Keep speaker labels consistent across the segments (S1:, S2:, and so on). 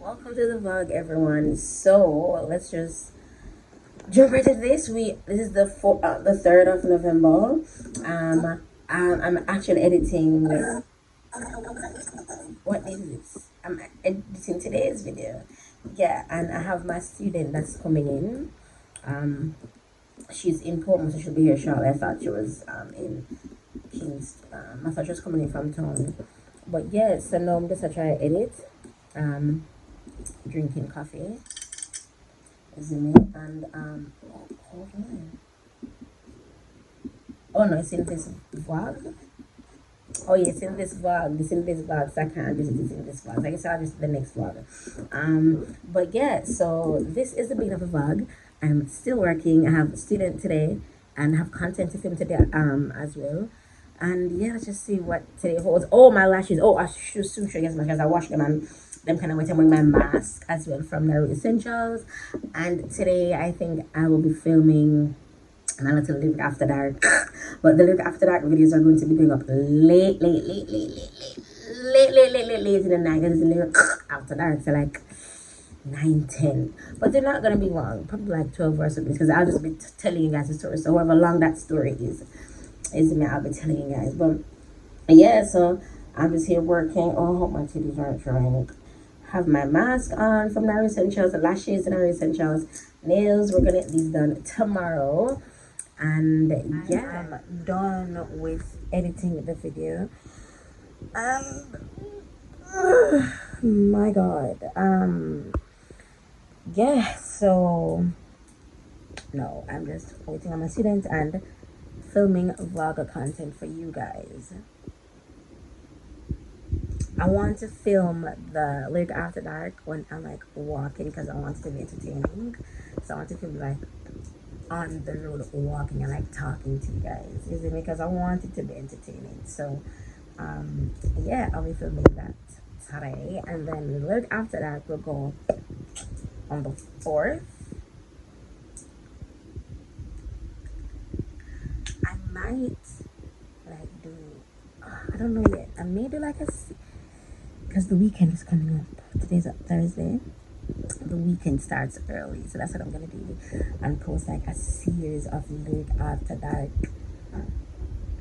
S1: Welcome to the vlog, everyone. So let's just jump right into this. This is the 3rd of November. I'm actually editing. What is this? I'm editing today's video. Yeah, and I have my student that's coming in. She's in Portland, so she'll be here shortly. I thought she was in Kingston. I thought she was coming in from town. But yeah, so now I'm just gonna try to edit. Drinking coffee, and oh no, it's in this vlog. Oh yeah, it's in this vlog. So I can't do it. It's in this vlog. I guess I'll just the next vlog. But yeah, so this is the beginning of the vlog. I'm still working. I have a student today and I have content to film today as well. And yeah, let's just see what today holds. Oh, my lashes. Oh, I should soon show you guys my lashes. I washed them and them kind of went. I'm wearing my mask as well from LyricRochester. And today I think I will be filming a little Lyric After Dark. But the Lyric After Dark videos are going to be going up late in the night. It's Lyric After Dark, so like 9-10. But they're not going to be long, probably like 12 or something, because I'll just be telling you guys the story. So however long that story is me, I'll be telling you guys. But yeah, so I'm just here working. Oh, I hope my titties aren't drying. Have my mask on from Nari Essentials, lashes and Nari Essentials, nails. We're gonna get these done tomorrow. And yeah, I'm done with editing the video. My god. Yeah, so no, I'm just waiting on my students and filming vlogger content for you guys. I want to film the Lyric After Dark when I'm like walking, because I want it to be entertaining. So I want to film like on the road walking and like talking to you guys, is it? Because I want it to be entertaining. So yeah, I'll be filming that today, and then the Lyric After Dark will go on the 4th. I might like do I don't know yet. I may do like because the weekend is coming up. Today's a Thursday. The weekend starts early, so that's what I'm gonna do, and post like a series of Lyric After Dark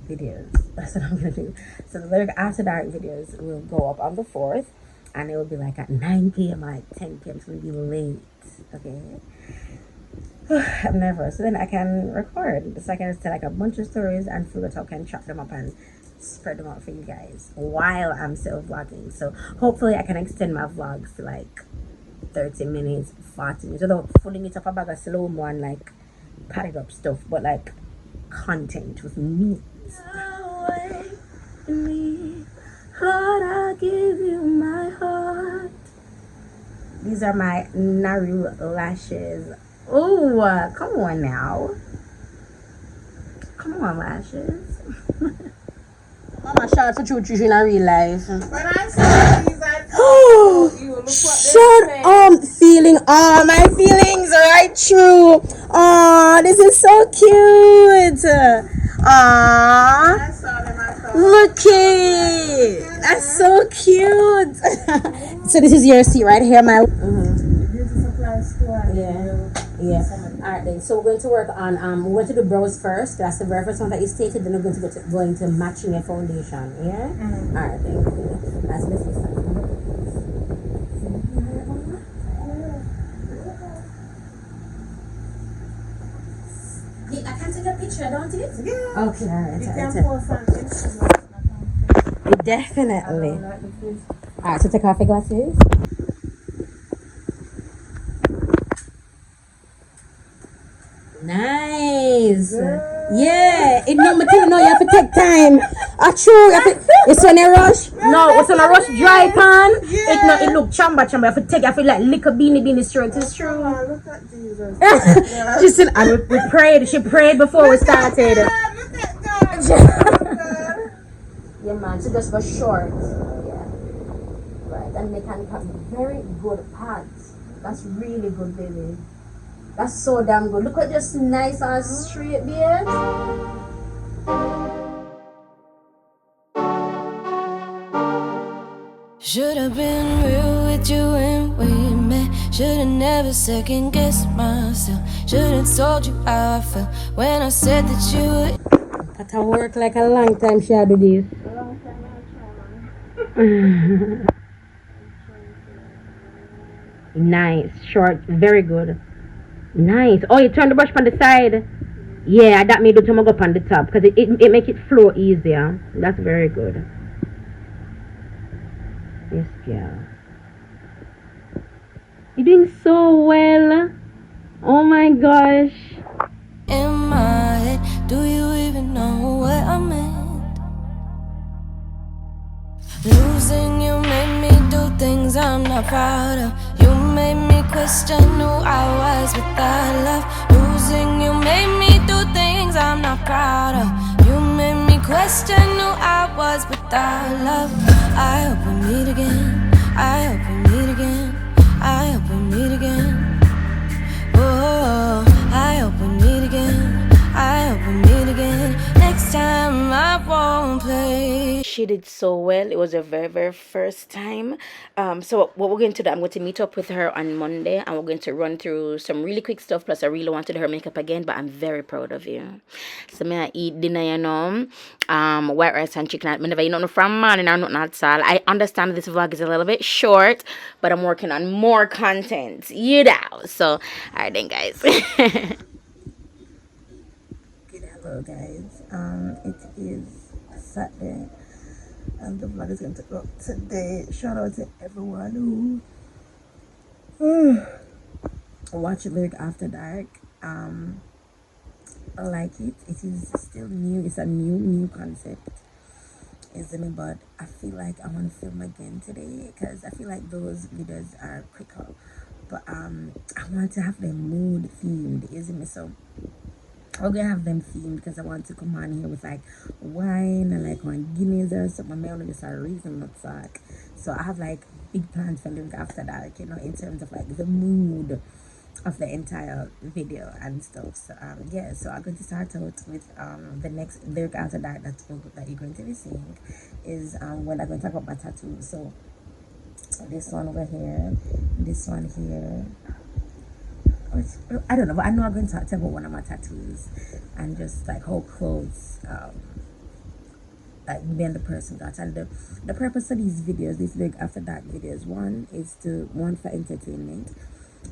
S1: videos. That's what I'm gonna do. So the Lyric After Dark videos will go up on the 4th, and it will be like at 9 p.m. or like 10 p.m. It's gonna be late. Okay. I'm nervous. So then I can record. So I can tell like a bunch of stories and figure out how I can chop them up and spread them out for you guys while I'm still vlogging. So hopefully I can extend my vlogs to like 30 minutes, 40 minutes, without filling it up a bag of slow-mo and like padded up stuff, but like content with meat. Lord, I'll give you my heart. These are my Naru lashes. Oh, come on now. Come on, lashes. Mama, shout out to Choo in real life. When I saw these, I told you, look what shut up, feeling all my feelings right through. Oh, this is so cute. Look it. That's so cute. So this is your seat right here, my. Yeah. Alright then. So we're going to work on we're going to do brows first. That's the very first one that you stated. Then we're going to go into matching your foundation. Yeah. Alright then. Cool. That's this one. I can take a picture, don't it? Yeah. Okay. Alright. You can post on Instagram. Definitely. Alright. So take off your glasses. Nice. Girl. Yeah. It no material. No, you have to take time. True. It's when a rush. No, it's when a rush dry pan. Yeah. It look chamba. You have to take. I feel like lick a beanie straight. It's true. Oh, look at Jesus. Yeah. She said, and we prayed. She prayed before we started. Look at God. Yeah, man. She just was short. Yeah. Right. And they can have very good pads. That's really good, baby. That's so damn good. Look at just nice and straight, babe.
S2: Should have been real with you and wait. Should've never second guessed myself. Should've told you how I felt when I said that you would.
S1: That work like a long time she had to do this. Nice, short, very good. Nice. Oh, you turn the brush on the side. Yeah, that made it to go up on the top because it makes it flow easier. That's very good. Yes, girl. You're doing so well. Oh my gosh.
S2: In my head, do you even know what I meant? Losing you made me do things I'm not proud of. You made me question who I was without love. Losing you made me do things I'm not proud of. You made me question who I was without love. I hope we meet again. I hope we meet again. I hope we meet again. Oh, I hope we meet again. I hope we meet again. Next time I won't play.
S1: She did so well. It was her very, very first time. So what we're going to do, I'm going to meet up with her on Monday and we're going to run through some really quick stuff. Plus I really wanted her makeup again, but I'm very proud of you. So me I eat dinner, you know. White rice and chicken. I never eat nothing from morning or nothing at all. I understand this vlog is a little bit short, but I'm working on more content, you know. So alright then guys. Good hello guys. It is Saturday and the vlog is going to go up today. Shout out to everyone who watch Lyric After Dark. I like it. It is still new. It's a new concept, isn't it? But I feel like I want to film again today because I feel like those videos are quicker. But I want to have them mood themed, isn't it? So we're gonna have them themed because I want to come on here with like wine and like one Guinness or something. My only just a reason not suck. So I have like big plans for Lyric After Dark, you know, in terms of like the mood of the entire video and stuff. So yeah, so I'm going to start out with the next Lyric After Dark that you're going to be seeing is when I'm going to talk about my tattoos. So this one over here, this one here. I don't know, but I know I'm going to talk about one of my tattoos and just like how close like me and the person got. And the purpose of these videos, these Lyric After Dark videos, one is one for entertainment,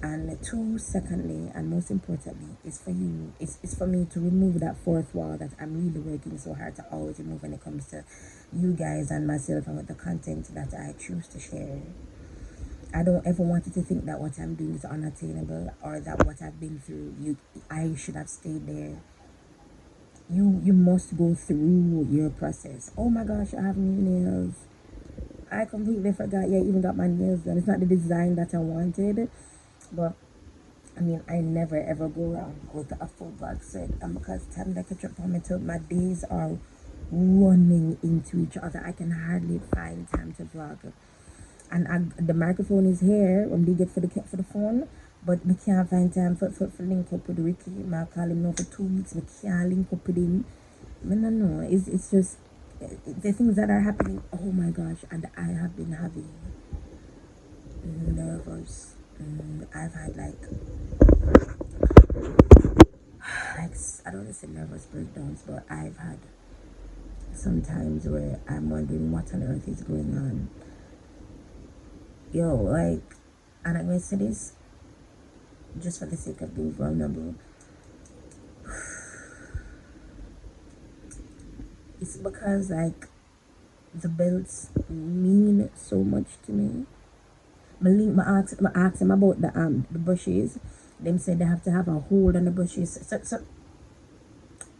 S1: and two, secondly and most importantly, is for you, it's for me to remove that fourth wall that I'm really working so hard to always remove when it comes to you guys and myself and with the content that I choose to share. I don't ever want you to think that what I'm doing is unattainable or that what I've been through, I should have stayed there. You must go through your process. Oh my gosh, I have new nails. I completely forgot. Yeah, I even got my nails done. It's not the design that I wanted, but I mean, I never ever go around with a full black set. And because time that catch up on me too, my days are running into each other. I can hardly find time to vlog. And the microphone is here when we get for the phone, but we can't find time for link up with Ricky. I call him now for 2 weeks. We can't link up with him. I don't know. It's just the things that are happening. Oh my gosh! And I have been having nervous. I've had like I don't want to say nervous breakdowns, but I've had some times where I'm wondering what on earth is going on. Yo, like, and I'm gonna say this just for the sake of being vulnerable. It's because like the belts mean so much to me. I asked them about the brushes. Them said they have to have a hold on the brushes. So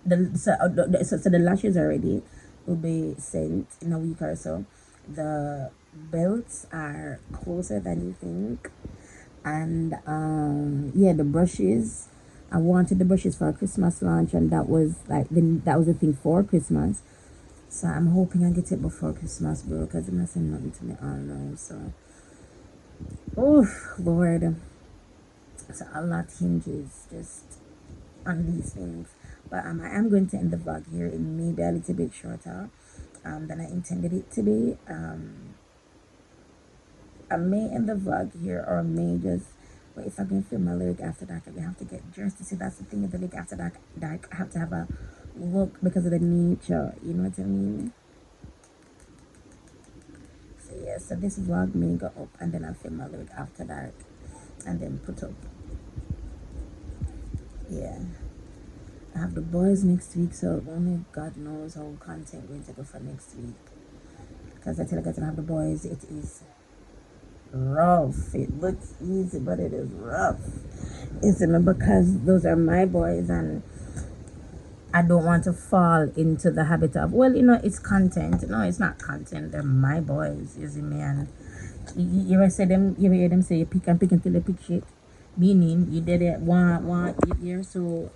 S1: the lashes already will be sent in a week or so. The belts are closer than you think, and yeah, the brushes, I wanted the brushes for a Christmas launch, and that was like that was the thing for Christmas. So I'm hoping I get it before Christmas, bro, because they're not saying nothing to me all now. So oh Lord, so a lot hinges just on these things. But I am going to end the vlog here. It may be a little bit shorter than I intended it to be. I may end the vlog here, or I may just But if I'm going to film my lyric after dark, I have to get dressed. You see, that's the thing with the lyric after dark. I have to have a look because of the nature. You know what I mean? So yeah, so this vlog may go up, and then I'll film my lyric after dark, and then put up. Yeah. I have the boys next week, so only God knows how content going to go for next week. Because I tell you guys, I have the boys, it is rough. It looks easy, but it is rough. Isn't it? Because those are my boys, and I don't want to fall into the habit of, well, you know, it's content. No, it's not content. They're my boys, you see me? And you ever say them, you ever hear them say you pick and pick until they pick shit? Meaning, you did it, you're so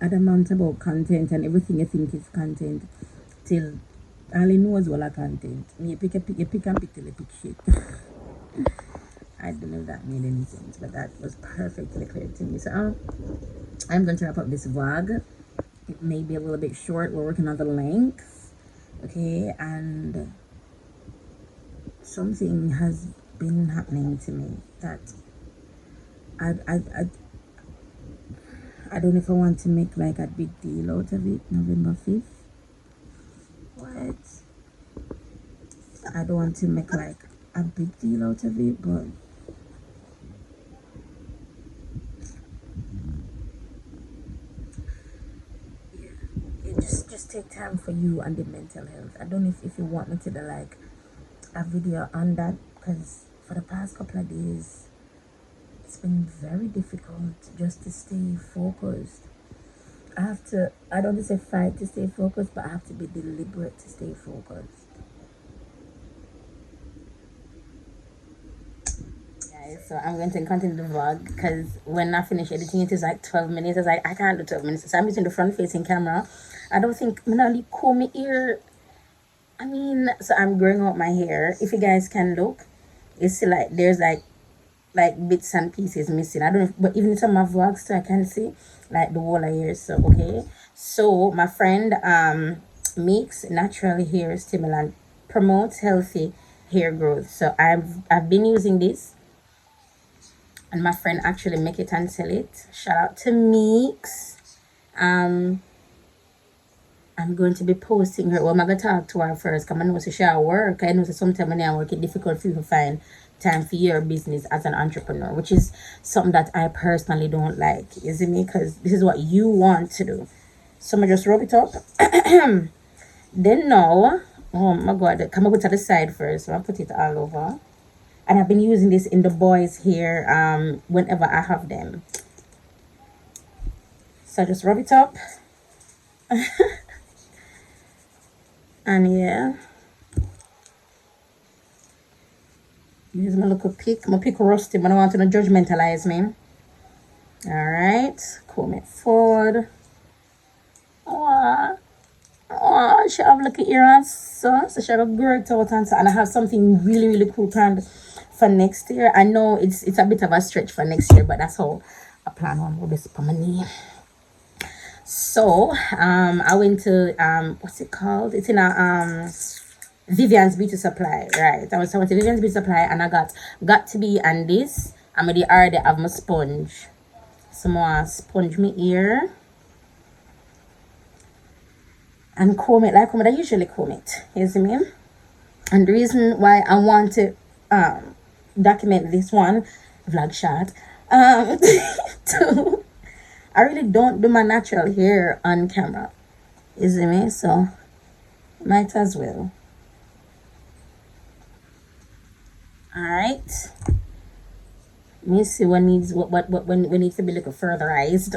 S1: adamant about content, and everything you think is content till all you know is well a content. You pick and pick till you pick shit. I don't know if that made any sense, but that was perfectly clear to me. So I'm going to wrap up this vlog. It may be a little bit short. We're working on the length, okay? And something has been happening to me that I don't know if I want to make like a big deal out of it. November 5th. What? I don't want to make like a big deal out of it, but yeah, it just take time for you and the mental health. I don't know if you want me to do like a video on that, because for the past couple of days it's been very difficult just to stay focused. I don't want to say fight to stay focused, but I have to be deliberate to stay focused. Guys, so I'm going to continue the vlog, because when I finish editing it is like 12 minutes. I was like, I can't do 12 minutes. So I'm using the front facing camera. I don't think I'm not really comb my ear. I mean, so I'm growing out my hair. If you guys can look, you see like there's like bits and pieces missing. I don't know if, but even in some of my vlogs too, I can see like the whole of hair. So okay, so my friend makes natural hair stimulant, promotes healthy hair growth. So I've been using this, and my friend actually make it and sell it. Shout out to Meeks. I'm going to be posting her. Well, I'm going to talk to her first, because I know she at work. I know that sometimes when I work, it's difficult for you to find time for your business as an entrepreneur, which is something that I personally don't like. You see me? Because this is what you want to do. So I'm going to just rub it up. Then now, oh my God, come up with it to the side first. So I'll put it all over. And I've been using this in the boys' hair whenever I have them. So I just rub it up. And yeah, use my little pick. My pick rusty, but I don't want to judgmentalize me. Alright, comb it forward. Oh, she have like an ear and so she have a great out and so, and I have something really, really cool planned for next year. I know it's a bit of a stretch for next year, but that's how I plan on with this for my knee. So I went to what's it called? It's in a Vivian's Beauty Supply, right? I went to Vivian's Beauty Supply, and I got to be on this. I'm already have my sponge. Some more sponge my ear and comb it like I usually comb it. You see me? And the reason why I want to document this one vlog shot to I really don't do my natural hair on camera. You see me? So might as well. Alright. Let me see what needs needs to be little furtherized.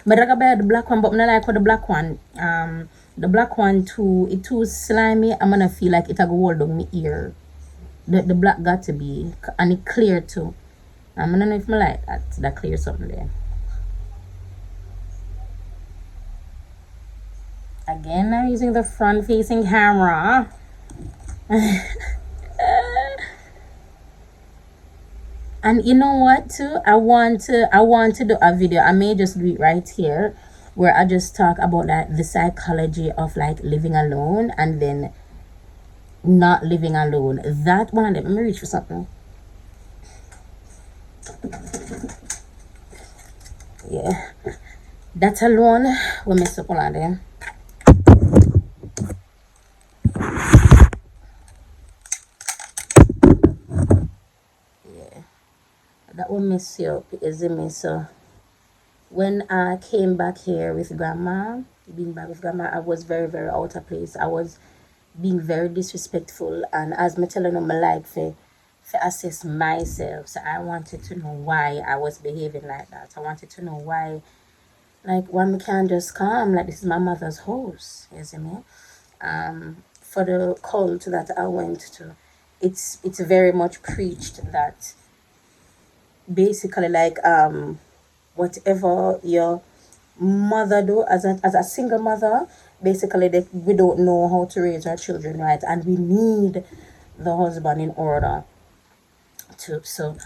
S1: But I got the black one, but I like the black one. The black one too, it too slimy. I'm gonna feel like it'll go hold on my ear. The black got to be, and it clear too. I'm gonna know if I like that clear something there. Again, I'm using the front-facing camera. And you know what too? I want to do a video. I may just do it right here, where I just talk about like the psychology of like living alone and then not living alone. That one, let me reach for something. that alone will mess up all of them. Yeah, that will mess you up, isn't it? So when I came back here with grandma, being back with grandma, I was very, very out of place. I was being very disrespectful, and as me telling them, I like for assess myself. So I wanted to know why I was behaving like that. I wanted to know why, like, why me can't just come, like, this is my mother's house, you see me? For the cult that I went to, it's very much preached that basically, like, whatever your mother do as a single mother, basically that we don't know how to raise our children right, and we need the husband in order to. So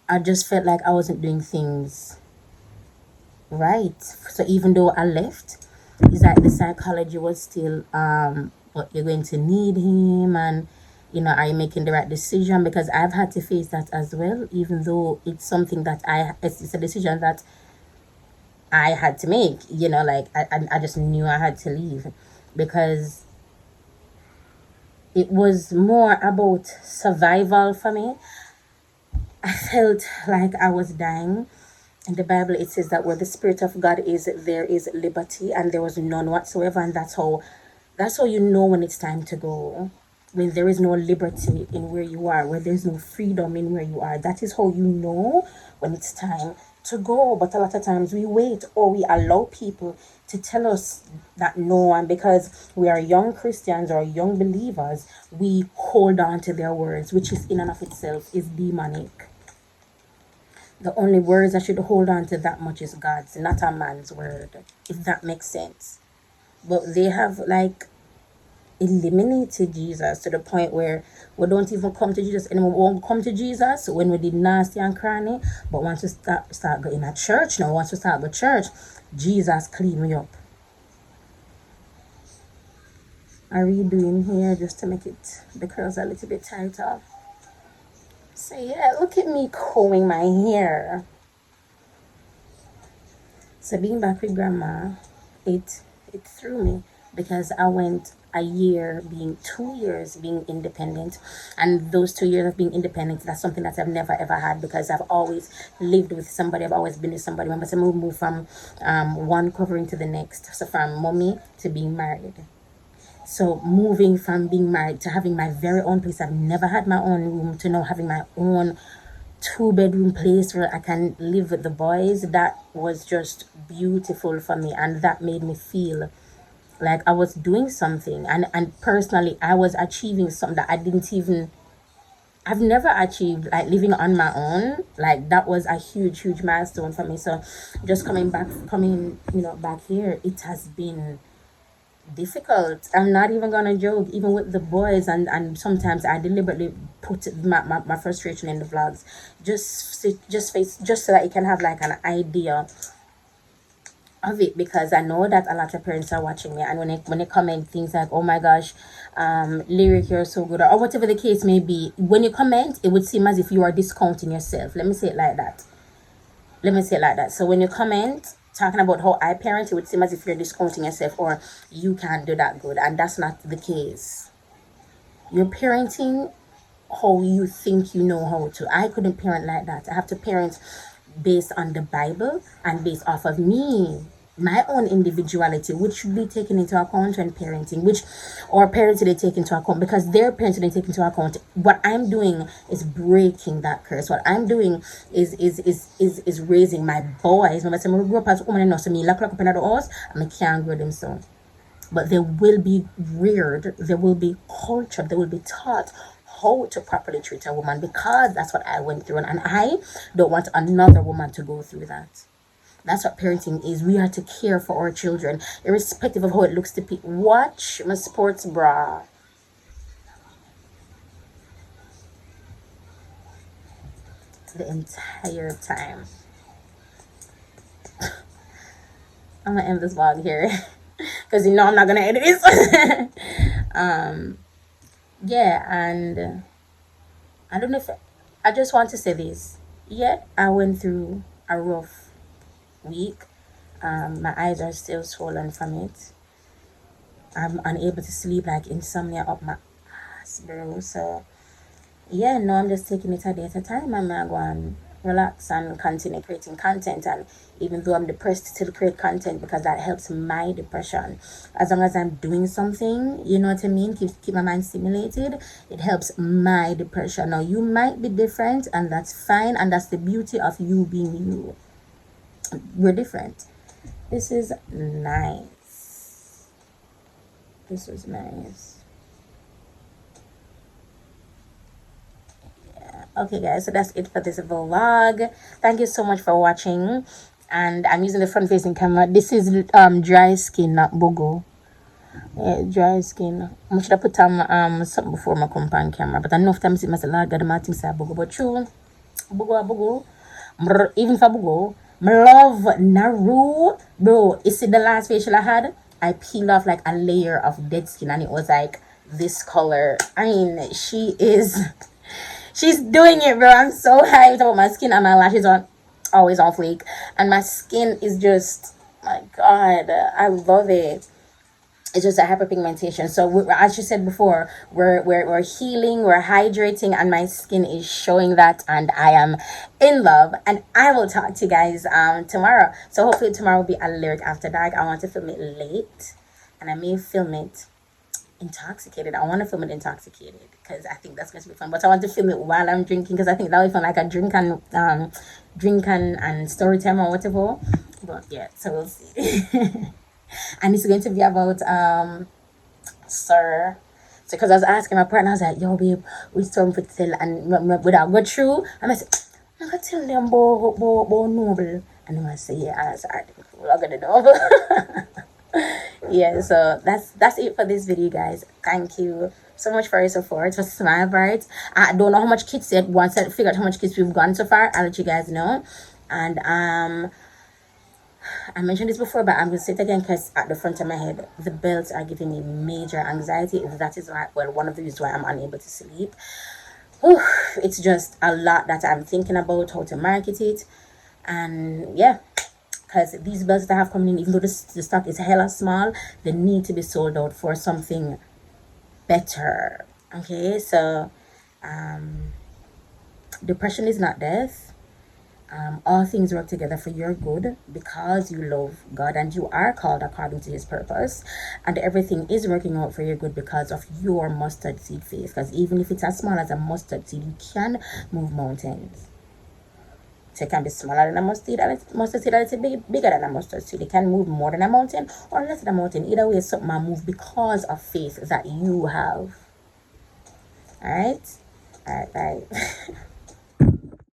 S1: I just felt like I wasn't doing things right. So even though I left, it's like the psychology was still but you're going to need him, and are you making the right decision? Because I've had to face that as well, even though it's something that it's a decision that I had to make. Like, I just knew I had to leave, because it was more about survival for me. I felt like I was dying. In the Bible, it says that where the Spirit of God is, there is liberty, and there was none whatsoever. And that's how you know when it's time to go. When there is no liberty in where you are, where there's no freedom in where you are, that is how you know when it's time to go. But a lot of times we wait, or we allow people to tell us that no, and because we are young Christians or young believers, we hold on to their words, which is in and of itself is demonic. The only words I should hold on to that much is God's, not a man's word, if that makes sense. But they have, like, eliminated Jesus to the point where we don't even come to Jesus anymore. We won't come to Jesus when we did nasty and cranny, but once we start going to church now, once we start the church, Jesus clean me up. I redoing here just to make it the curls a little bit tighter. So yeah, look at me combing my hair. So being back with grandma, it threw me, because I went a year, 2 years being independent, and those 2 years of being independent, that's something that I've never ever had, because I've always lived with somebody. I've always been with somebody. Remember, so we moved from one covering to the next, so from mommy to being married. So moving from being married to having my very own place, I've never had my own room, to now having my own 2-bedroom place where I can live with the boys, that was just beautiful for me, and that made me feel like I was doing something, and personally I was achieving something that I've never achieved, like living on my own. Like, that was a huge milestone for me. So just coming back here, it has been difficult. I'm not even gonna joke, even with the boys, and sometimes I deliberately put my frustration in the vlogs, just so that you can have like an idea of it, because I know that a lot of parents are watching me, and when they comment things like, oh my gosh, Lyric, you're so good, or whatever the case may be, when you comment, it would seem as if you are discounting yourself. Let me say it like that. So when you comment talking about how I parent, it would seem as if you're discounting yourself, or you can't do that good, and that's not the case. You're parenting how you think you know how to. I couldn't parent like that. I have to parent based on the Bible and based off of me, my own individuality, which should be taken into account when parenting, or parenting they take into account, because their parenting they take into account. What I'm doing is breaking that curse. What I'm doing is raising my boys. Remember, I grew up as a woman, and so me lock up in the house, and I can't grow them so. But they will be reared, they will be cultured, they will be taught how to properly treat a woman, because that's what I went through, and I don't want another woman to go through that. That's what parenting is. We are to care for our children, irrespective of how it looks to people. Watch my sports bra. The entire time. I'm gonna end this vlog here, because I'm not gonna edit this. Yeah, and I don't know if I just want to say this. Yet I went through a rough week. My eyes are still swollen from it. I'm unable to sleep, like insomnia up my ass, bro. So yeah, no, I'm just taking it a day at a time. I'm gonna go and relax and continue creating content. And even though I'm depressed, still create content because that helps my depression. As long as I'm doing something, you know what I mean, keep my mind stimulated, it helps my depression. Now you might be different, and that's fine, and that's the beauty of you being you. We're different. This is nice. This was nice. Okay guys, so that's it for this vlog. Thank you so much for watching. And I'm using the front facing camera. This is dry skin, not bogo. Yeah, dry skin. I should have put something before my compound camera, but enough times it must have got the thing say bogo. But true, bogo. Even for bogo, my love Naru, bro. You see the last facial I had? I peeled off like a layer of dead skin, and it was like this color. I mean, she's doing it, bro. I'm so hyped about my skin, and my lashes are always on fleek, and my skin is just, my god, I love it. It's just a hyperpigmentation. So as you said before, we're healing, we're hydrating, and my skin is showing that, and I am in love. And I will talk to you guys tomorrow. So hopefully tomorrow will be a lyric after dark. I want to film it late, and I may film it intoxicated. I want to film it intoxicated because I think that's going to be fun. But I want to film it while I'm drinking because I think that will be fun, like a drink and story time or whatever. But yeah, so we'll see. And it's going to be about sir. So because I was asking my partner, I was like, yo babe, we storm for tell, and without go through, and I said, I'm gonna tell them about noble, and I say, yeah, I said, I'm gonna noble. Yeah, so that's it for this video, guys. Thank you so much for your support, for Smile Bright. I don't know how much kids yet. Once I figure out how much kids we've gone so far, I'll let you guys know. And I mentioned this before, but I'm gonna say it again because at the front of my head, the belts are giving me major anxiety. That is why, well, one of the reasons why I'm unable to sleep. It's just a lot that I'm thinking about how to market it, and yeah, because these belts that I have coming in, even though the stock is hella small, they need to be sold out for something better. Okay, so depression is not death. All things work together for your good because you love God and you are called according to his purpose, and everything is working out for your good because of your mustard seed faith. Because even if it's as small as a mustard seed, you can move mountains. So it can be smaller than a mustard seed, and it's bigger than a mustard seed. It can move more than a mountain or less than a mountain. Either way, something will move because of faith that you have. All right, bye.